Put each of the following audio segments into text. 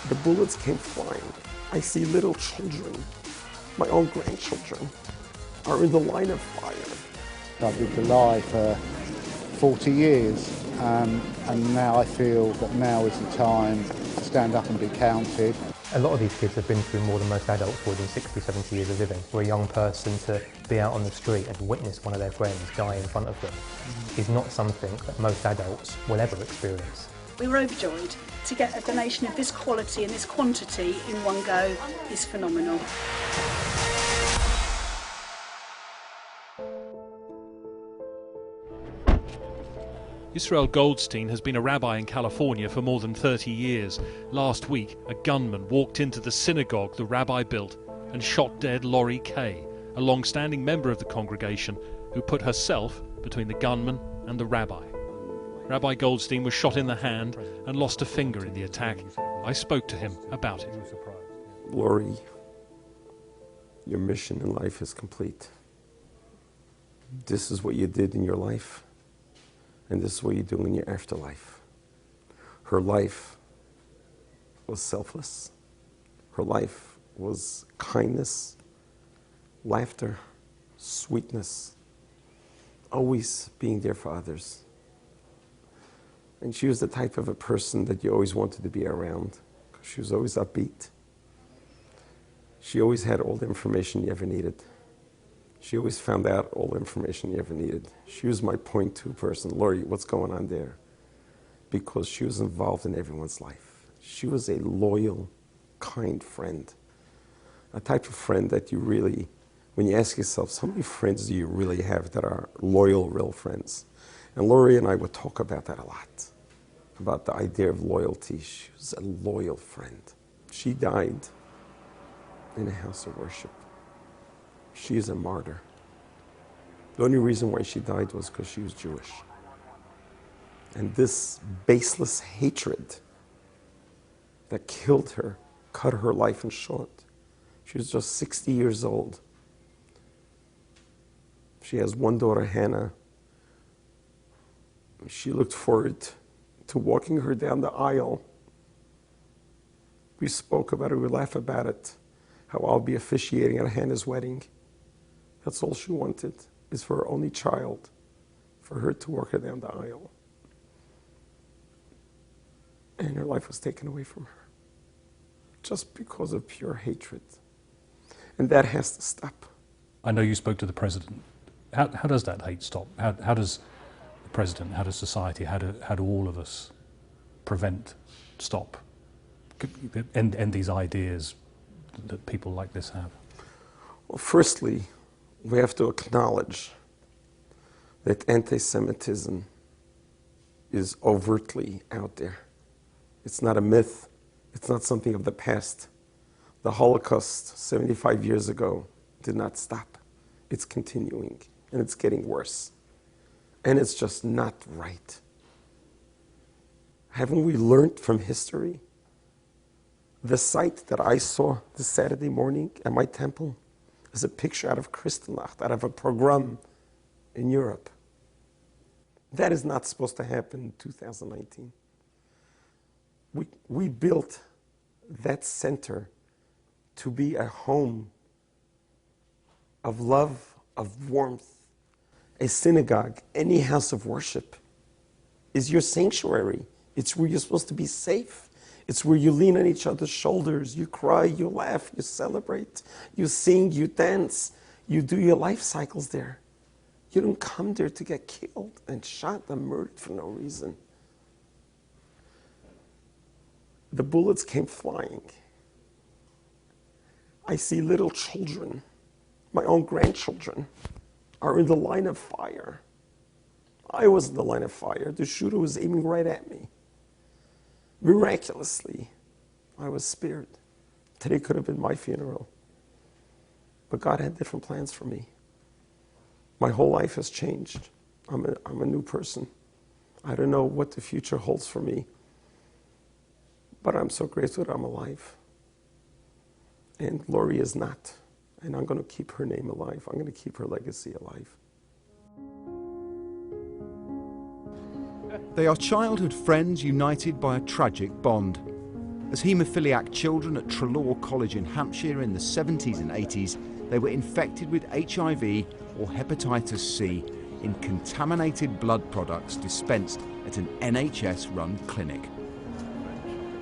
The bullets came flying. I see little children, my own grandchildren, are in the line of fire. I've lived a life for 40 years and now I feel that now is the time to stand up and be counted. A lot of these kids have been through more than most adults would in 60, 70 years of living. For a young person to be out on the street and witness one of their friends die in front of them is not something that most adults will ever experience. We were overjoyed. To get a donation of this quality and this quantity in one go is phenomenal. Israel Goldstein has been a rabbi in California for more than 30 years. Last week, a gunman walked into the synagogue the rabbi built and shot dead Lori Kay, a long-standing member of the congregation who put herself between the gunman and the rabbi. Rabbi Goldstein was shot in the hand and lost a finger in the attack. I spoke to him about it. Lori, your mission in life is complete. This is what you did in your life, and this is what you do in your afterlife. Her life was selfless. Her life was kindness, laughter, sweetness, always being there for others. And she was the type of a person that you always wanted to be around. She was always upbeat. She always had all the information you ever needed. She always found out all the information you ever needed. She was my point two person. Lori, what's going on there? Because she was involved in everyone's life. She was a loyal, kind friend. A type of friend that you really, when you ask yourself, how many friends do you really have that are loyal, real friends? And Lori and I would talk about that a lot, about the idea of loyalty. She was a loyal friend. She died in a house of worship. She is a martyr. The only reason why she died was because she was Jewish. And this baseless hatred that killed her, cut her life in short. She was just 60 years old. She has one daughter, Hannah. She looked forward to walking her down the aisle. We spoke about it, we laughed about it, how I'll be officiating at Hannah's wedding. That's all she wanted, is for her only child, for her to walk her down the aisle. And her life was taken away from her, just because of pure hatred. And that has to stop. I know you spoke to the President. How does that hate stop? How does the President, how does society, how do all of us prevent, stop, end these ideas that people like this have? Well, firstly, we have to acknowledge that anti-Semitism is overtly out there. It's not a myth. It's not something of the past. The Holocaust 75 years ago did not stop. It's continuing, and it's getting worse. And it's just not right. Haven't we learned from history? The sight that I saw this Saturday morning at my temple is a picture out of Christi Lefteri, out of a pogrom in Europe. That is not supposed to happen in 2019. We built that center to be a home of love, of warmth. A synagogue, any house of worship, is your sanctuary. It's where you're supposed to be safe. It's where you lean on each other's shoulders, you cry, you laugh, you celebrate, you sing, you dance, you do your life cycles there. You don't come there to get killed and shot and murdered for no reason. The bullets came flying. I see little children, my own grandchildren, are in the line of fire. I was in the line of fire. The shooter was aiming right at me. Miraculously, I was spared. Today could have been my funeral. But God had different plans for me. My whole life has changed. I'm a new person. I don't know what the future holds for me. But I'm so grateful that I'm alive. And Lori is not. And I'm going to keep her name alive. I'm going to keep her legacy alive. They are childhood friends united by a tragic bond. As haemophiliac children at Treloar College in Hampshire in the 70s and 80s, they were infected with HIV or hepatitis C in contaminated blood products dispensed at an NHS-run clinic.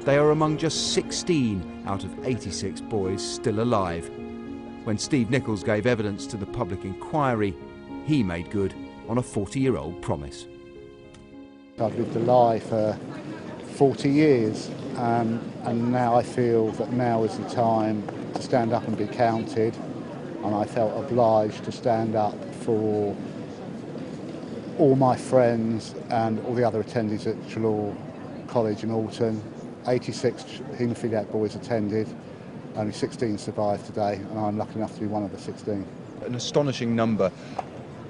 They are among just 16 out of 86 boys still alive. When Steve Nichols gave evidence to the public inquiry, he made good on a 40-year-old promise. I've lived a lie for 40 years and now I feel that now is the time to stand up and be counted, and I felt obliged to stand up for all my friends and all the other attendees at Treloar College in Alton. 86 haemophiliac boys attended, only 16 survived today, and I'm lucky enough to be one of the 16. An astonishing number.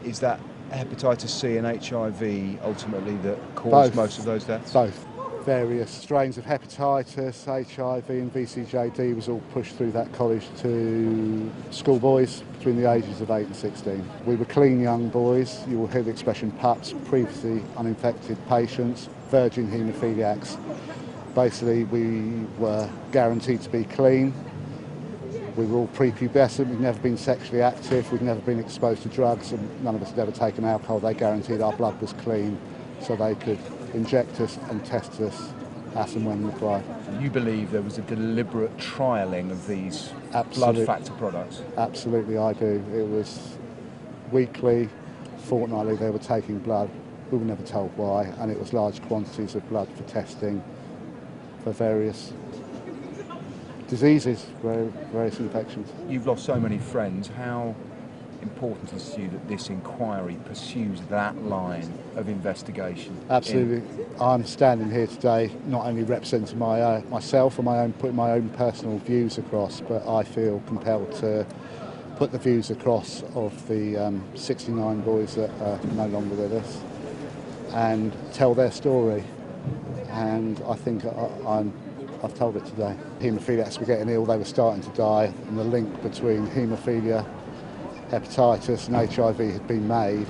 Is that hepatitis C and HIV ultimately that caused most of those deaths? Both. Various strains of hepatitis, HIV and VCJD was all pushed through that college to schoolboys between the ages of 8 and 16. We were clean young boys. You will hear the expression PUPs, previously uninfected patients, virgin haemophiliacs. Basically, we were guaranteed to be clean. We were all prepubescent, we'd never been sexually active, we'd never been exposed to drugs, and none of us had ever taken alcohol. They guaranteed our blood was clean, so they could inject us and test us as and when required. You believe there was a deliberate trialling of these blood factor products? Absolutely, I do. It was weekly, fortnightly, they were taking blood. We were never told why, and it was large quantities of blood for testing for various diseases, various infections. You've lost so many friends. How important is it to you that this inquiry pursues that line of investigation? Absolutely. I'm standing here today not only representing myself and putting my own personal views across, but I feel compelled to put the views across of the 69 boys that are no longer with us and tell their story. And I think I've told it today. Haemophiliacs were getting ill, they were starting to die, and the link between haemophilia, hepatitis and HIV had been made,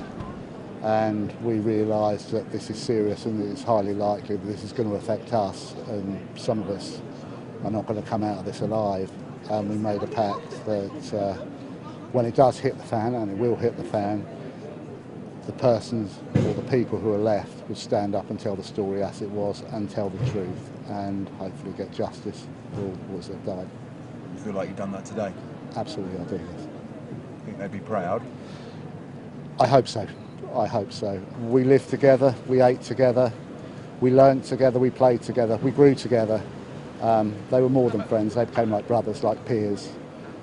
and we realised that this is serious and it's highly likely that this is going to affect us, and some of us are not going to come out of this alive. And we made a pact that when it does hit the fan, and it will hit the fan, the persons or the people who are left would stand up and tell the story as it was and tell the truth and hopefully get justice for all the boys that died. You feel like you've done that today? Absolutely, I do, yes. Think they'd be proud? I hope so. I hope so. We lived together, we ate together, we learnt together, we played together, we grew together. They were more than friends, they became like brothers, like peers,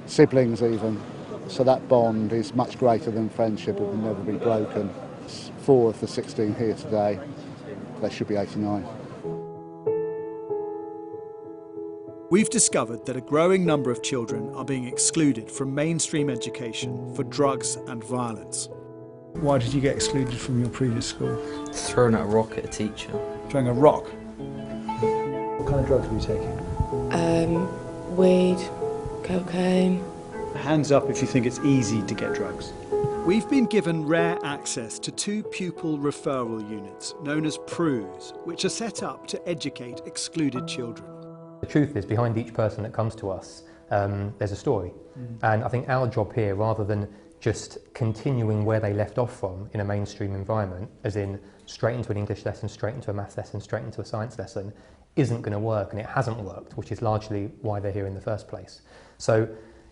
siblings even. So that bond is much greater than friendship, it will never be broken. 4 of the 16 here today, there should be 89. We've discovered that a growing number of children are being excluded from mainstream education for drugs and violence. Why did you get excluded from your previous school? Throwing a rock at a teacher. Throwing a rock? What kind of drugs were you taking? Weed, cocaine. Hands up if you think it's easy to get drugs. We've been given rare access to 2 pupil referral units, known as PRUs, which are set up to educate excluded children. The truth is, behind each person that comes to us, there's a story. And I think our job here, rather than just continuing where they left off from in a mainstream environment, as in straight into an English lesson, straight into a maths lesson, straight into a science lesson, isn't going to work, and it hasn't worked, which is largely why they're here in the first place. So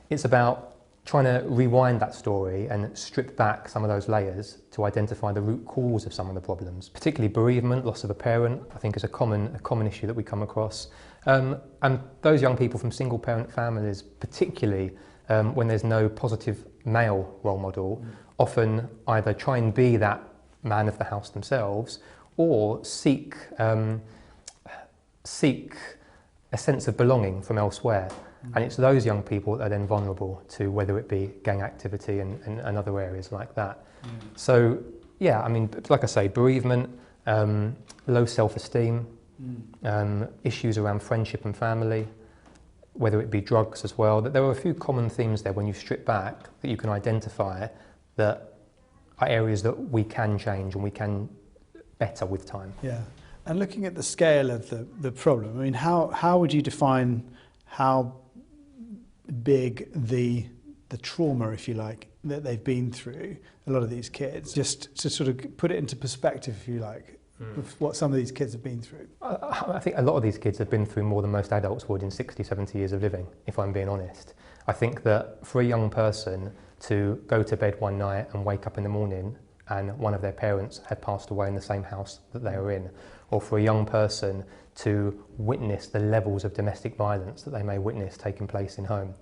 it's about trying to rewind that story and strip back some of those layers to identify the root cause of some of the problems. Particularly bereavement, loss of a parent, I think is a common issue that we come across. And those young people from single parent families, particularly when there's no positive male role model, often either try and be that man of the house themselves or seek a sense of belonging from elsewhere. And it's those young people that are then vulnerable to whether it be gang activity and other areas like that. So, yeah, I mean, like I say, bereavement, low self-esteem, issues around friendship and family, whether it be drugs as well. There are a few common themes there when you strip back that you can identify that are areas that we can change and we can better with time. Yeah. And looking at the scale of the problem, I mean, how would you define how big the trauma, if you like, that they've been through, a lot of these kids, just to sort of put it into perspective, if you like, of what some of these kids have been through? I think a lot of these kids have been through more than most adults would in 60, 70 years of living, if I'm being honest. I think that for a young person to go to bed one night and wake up in the morning and one of their parents had passed away in the same house that they were in, or for a young person to witness the levels of domestic violence that they may witness taking place in home,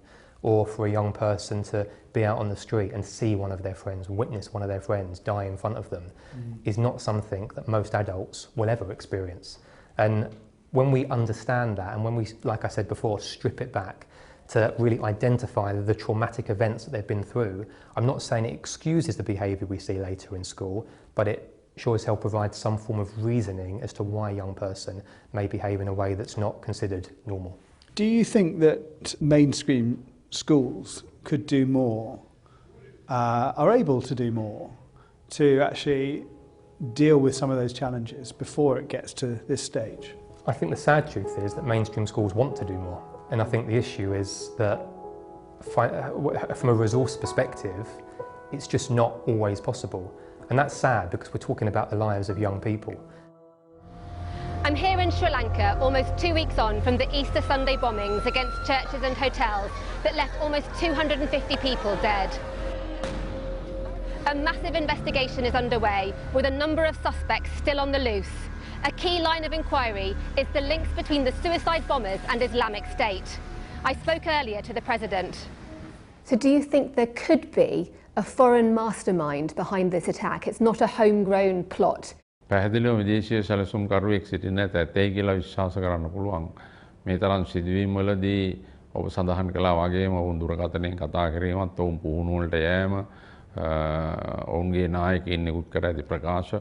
or for a young person to be out on the street and see one of their friends, witness one of their friends die in front of them, is not something that most adults will ever experience. And when we understand that, and when we, like I said before, strip it back to really identify the traumatic events that they've been through, I'm not saying it excuses the behaviour we see later in school, but it sure as hell provides some form of reasoning as to why a young person may behave in a way that's not considered normal. Do you think that mainstream schools could do more, are able to do more, to actually deal with some of those challenges before it gets to this stage? I think the sad truth is that mainstream schools want to do more. And I think the issue is that from a resource perspective, it's just not always possible. And that's sad because we're talking about the lives of young people. I'm here in Sri Lanka almost 2 weeks on from the Easter Sunday bombings against churches and hotels that left almost 250 people dead. A massive investigation is underway with a number of suspects still on the loose. A key line of inquiry is the links between the suicide bombers and Islamic State. I spoke earlier to the President. So do you think there could be a foreign mastermind behind this attack? It's not a homegrown plot. පැහැදිලිව විදේශීය සැලසුම්කරුවෙක් සිටින්න ඇතැයි කියලා විශ්වාස කරන්න පුළුවන්. මේ තරම් සිදුවීම් වලදී ඔබ සඳහන් කළා වගේම ඔවුන් දුරකථනයෙන් කතා කිරීමත් ඔවුන් පුහුණු වලට යෑම ඔවුන්ගේ නායකයින් නිකුත් කර ඇති ප්‍රකාශ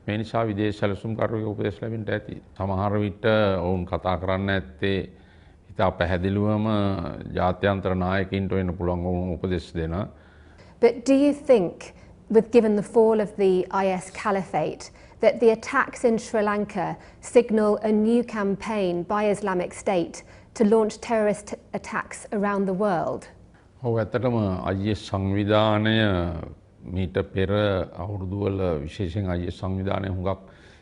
මේ නිසා විදේශ සැලසුම්කරුවෙකු උපදෙස් ලැබෙන්නට ඇති. සමහර විට ඔවුන් කතා කරන්න ඇත්තේ ඉතා පැහැදිලිවම ජාත්‍යන්තර නායකයින්ට වෙන්න පුළුවන් ඔවුන් උපදෙස් දෙන. But do you think, given the fall of the IS caliphate, that the attacks in Sri Lanka signal a new campaign by Islamic State to launch terrorist attacks around the world? ඔව් ඇත්තටම IS සංවිධානය මීට පෙර අවුරුදු වල විශේෂයෙන් IS සංවිධානය හුඟක්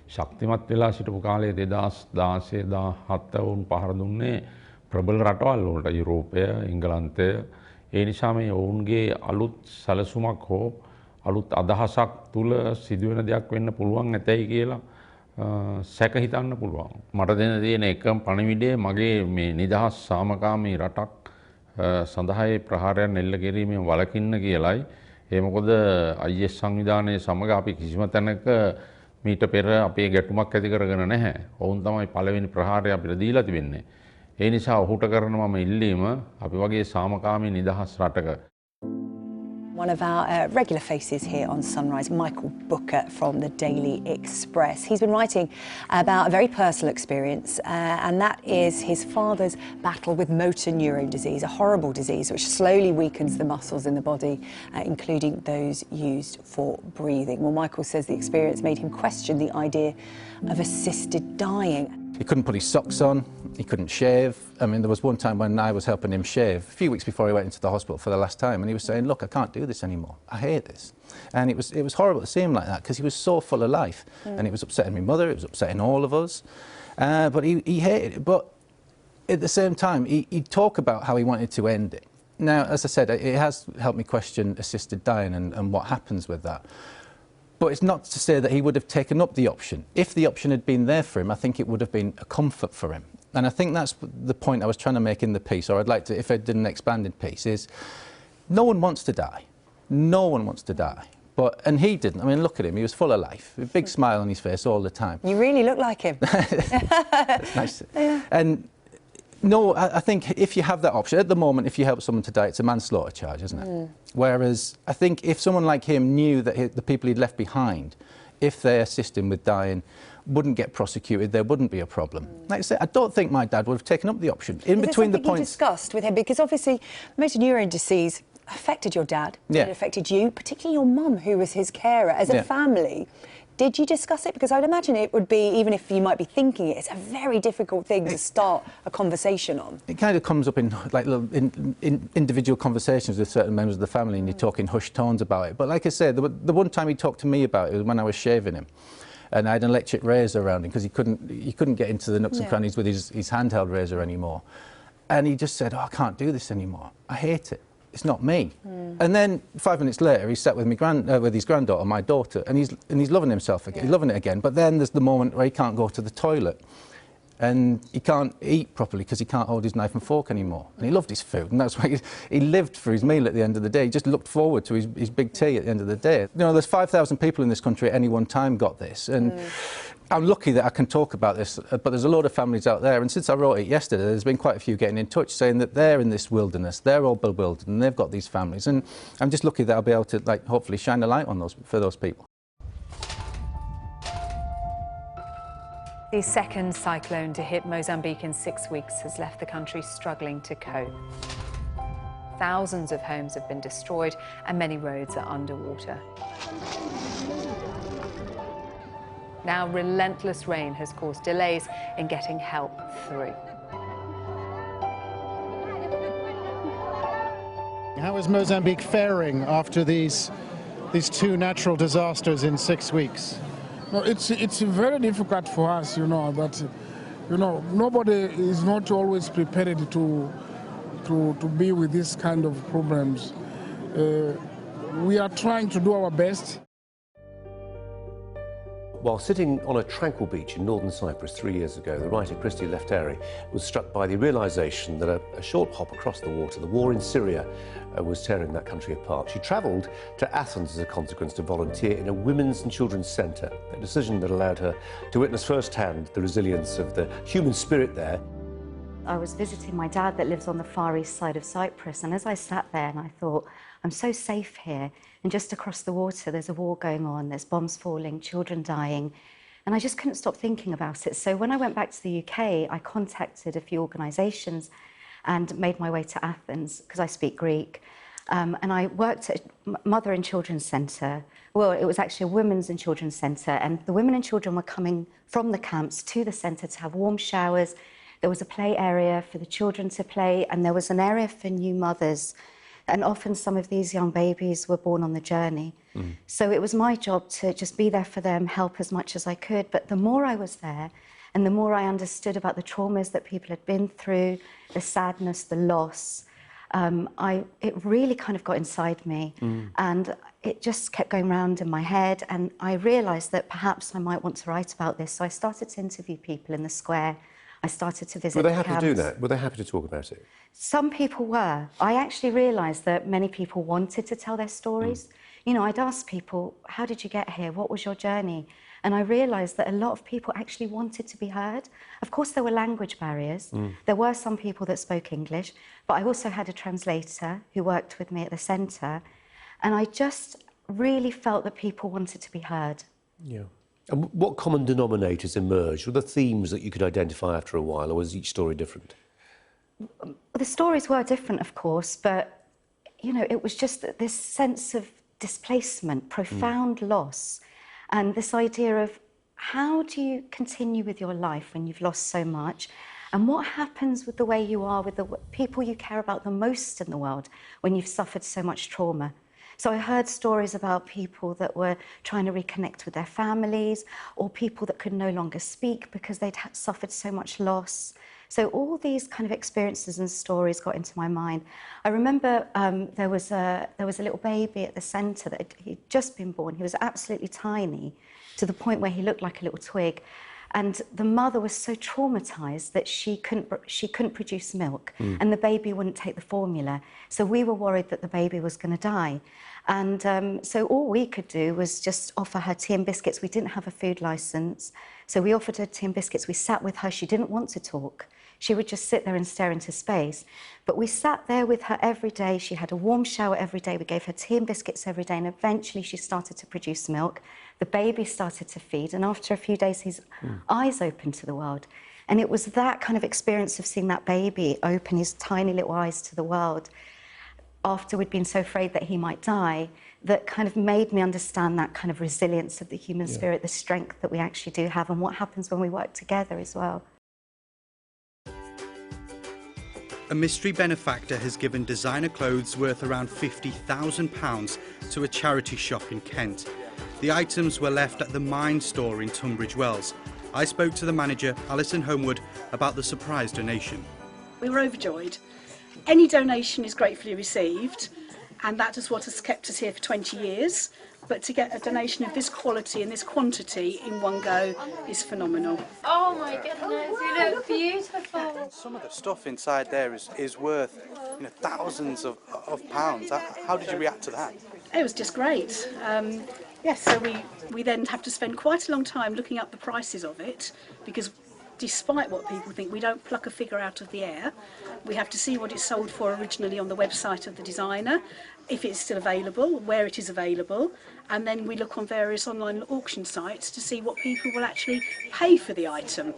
ශක්තිමත් වෙලා සිටපු කාලේ 2016 17 වුන් පහර දුන්නේ ප්‍රබල රටවල් වලට යුරෝපය එංගලන්තය ඒ නිසා මේ ඔවුන්ගේ අලුත් සැලසුමක් හෝ අලුත් අදහසක් තුල සිදුවෙන දෙයක් වෙන්න පුළුවන් නැතයි කියලා සැක හිතන්න පුළුවන්. මට දෙන්න තියෙන එකම පණිවිඩය මගේ මේ නිදහස් සාමකාමී රටක් සඳහායි ප්‍රහාරයන් එල්ල කිරීමෙන් වළකින්න කියලයි. ඒ මොකද IS සංවිධානයේ සමග අපි කිසිම තැනක මීට පෙර අපේ ගැටුමක් ඇති කරගෙන නැහැ. ඔවුන් තමයි පළවෙනි ප්‍රහාරය අපිට දීලා තිබෙන්නේ. ඒ නිසා ඔහුට කරන මම ඉල්ලීම අපි වගේ සාමකාමී නිදහස් රටක. One of our regular faces here on Sunrise, Michael Booker from the Daily Express. He's been writing about a very personal experience, and that is his father's battle with motor neurone disease, a horrible disease which slowly weakens the muscles in the body, including those used for breathing. Well, Michael says the experience made him question the idea of assisted dying. He couldn't put his socks on, he couldn't shave. I mean, there was one time when I was helping him shave, a few weeks before he went into the hospital for the last time, and he was saying, look, I can't do this anymore. I hate this. And it was horrible to see him like that, because he was so full of life. And it was upsetting my mother, it was upsetting all of us. But he hated it. But at the same time, he'd talk about how he wanted to end it. Now, as I said, it has helped me question assisted dying and what happens with that. But it's not to say that he would have taken up the option. If the option had been there for him, I think it would have been a comfort for him. And I think that's the point I was trying to make in the piece, or I'd like to, if I did an expanded piece, is no one wants to die. No one wants to die. And he didn't. I mean, look at him. He was full of life. A big smile on his face all the time. You really look like him. That's nice. Yeah. And no, I think if you have that option, at the moment, if you help someone to die, it's a manslaughter charge, isn't it? Whereas I think if someone like him knew that the people he'd left behind, if they assist him with dying, wouldn't get prosecuted, there wouldn't be a problem. Like I said, I don't think my dad would have taken up the option. Is between the points you discussed with him, because obviously motor neurone disease affected your dad, it affected you, particularly your mum, who was his carer. As a family, Did you discuss it? Because I'd imagine it would be, even if you might be thinking it, it's a very difficult thing to start a conversation on. It kind of comes up in like in individual conversations with certain members of the family, and you're talking hushed tones about it. But like I said, the one time he talked to me about it was when I was shaving him, and I had an electric razor around him because he couldn't get into the nooks and crannies with his handheld razor anymore. And he just said, "Oh, I can't do this anymore. I hate it. It's not me." And then 5 minutes later, he sat with with his granddaughter, my daughter, and he's loving himself again. He's loving it again. But then there's the moment where he can't go to the toilet, and he can't eat properly because he can't hold his knife and fork anymore. And he loved his food, and that's why he lived for his meal at the end of the day. He just looked forward to his big tea at the end of the day. You know, there's 5,000 people in this country at any one time got this, and I'm lucky that I can talk about this, but there's a lot of families out there, and since I wrote it yesterday, there's been quite a few getting in touch saying that they're in this wilderness, they're all bewildered, and they've got these families, and I'm just lucky that I'll be able to, like, hopefully shine a light on those for those people. The second cyclone to hit Mozambique in 6 weeks has left the country struggling to cope. Thousands of homes have been destroyed and many roads are underwater. Now, relentless rain has caused delays in getting help through. How is Mozambique faring after these two natural disasters in 6 weeks? No, it's very difficult for us, you know, but nobody is not always prepared to be with this kind of problems. We are trying to do our best. While sitting on a tranquil beach in northern Cyprus 3 years ago, the writer Christi Lefteri was struck by the realisation that a short hop across the water, the war in Syria, was tearing that country apart. She travelled to Athens as a consequence to volunteer in a women's and children's centre, a decision that allowed her to witness firsthand the resilience of the human spirit there. I was visiting my dad that lives on the far east side of Cyprus, and as I sat there and I thought, I'm so safe here, and just across the water there's a war going on, there's bombs falling, children dying, and I just couldn't stop thinking about it. So when I went back to the UK, I contacted a few organisations and made my way to Athens, because I speak Greek, and I worked at Mother and Children's Centre. Well, it was actually a women's and children's centre, and the women and children were coming from the camps to the centre to have warm showers. There was a play area for the children to play, and there was an area for new mothers. And often some of these young babies were born on the journey. So it was my job to just be there for them, help as much as I could. But the more I was there, and the more I understood about the traumas that people had been through, the sadness, the loss, it really kind of got inside me. And it just kept going round in my head. And I realised that perhaps I might want to write about this. So I started to interview people in the square. I started to visit. Were they happy to do that? Were they happy to talk about it? Some people were. I actually realised that many people wanted to tell their stories. You know, I'd ask people, how did you get here? What was your journey? And I realised that a lot of people actually wanted to be heard. Of course, there were language barriers. There were some people that spoke English, but I also had a translator who worked with me at the centre. And I just really felt that people wanted to be heard. Yeah. And what common denominators emerged? Were there themes that you could identify after a while, or was each story different? The stories were different, of course, but, you know, it was just this sense of displacement, profound loss, and this idea of how do you continue with your life when you've lost so much, and what happens with the way you are with the people you care about the most in the world when you've suffered so much trauma. So I heard stories about people that were trying to reconnect with their families, or people that could no longer speak because they'd suffered so much loss. So all these kind of experiences and stories got into my mind. I remember there was a little baby at the centre that he'd just been born. He was absolutely tiny, to the point where he looked like a little twig. And the mother was so traumatised that she couldn't produce milk, and the baby wouldn't take the formula. So we were worried that the baby was going to die. And so all we could do was just offer her tea and biscuits. We didn't have a food licence, so we offered her tea and biscuits. We sat with her. She didn't want to talk. She would just sit there and stare into space. But we sat there with her every day. She had a warm shower every day. We gave her tea and biscuits every day, and eventually she started to produce milk. The baby started to feed, and after a few days, his eyes opened to the world. And it was that kind of experience of seeing that baby open his tiny little eyes to the world, after we'd been so afraid that he might die, that kind of made me understand that kind of resilience of the human spirit, the strength that we actually do have, and what happens when we work together as well. A mystery benefactor has given designer clothes worth around £50,000 to a charity shop in Kent. The items were left at the Mine store in Tunbridge Wells. I spoke to the manager, Alison Homewood, about the surprise donation. We were overjoyed. Any donation is gratefully received, and that is what has kept us here for 20 years. But to get a donation of this quality and this quantity in one go is phenomenal. Oh my goodness, you look beautiful. Some of the stuff inside there is worth, thousands of pounds. How did you react to that? It was just great. Yes, so we then have to spend quite a long time looking up the prices of it, because despite what people think, we don't pluck a figure out of the air. We have to see what it's sold for originally on the website of the designer, if it's still available, where it is available, and then we look on various online auction sites to see what people will actually pay for the item.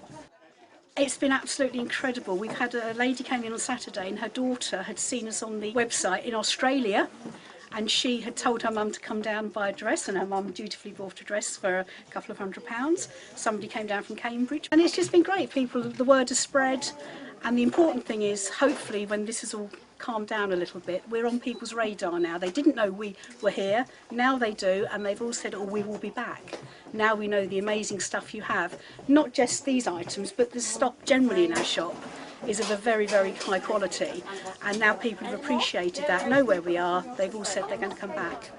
It's been absolutely incredible. We've had a lady came in on Saturday and her daughter had seen us on the website in Australia, and she had told her mum to come down and buy a dress, and her mum dutifully bought a dress for a couple of £100. Somebody came down from Cambridge, and it's just been great. The word has spread, and the important thing is, hopefully, when this has all calmed down a little bit, we're on people's radar now. They didn't know we were here, now they do, and they've all said, oh, we will be back. Now we know the amazing stuff you have, not just these items, but the stock generally in our shop is of a very, very high quality, and now people have appreciated that, know where we are, they've all said they're going to come back.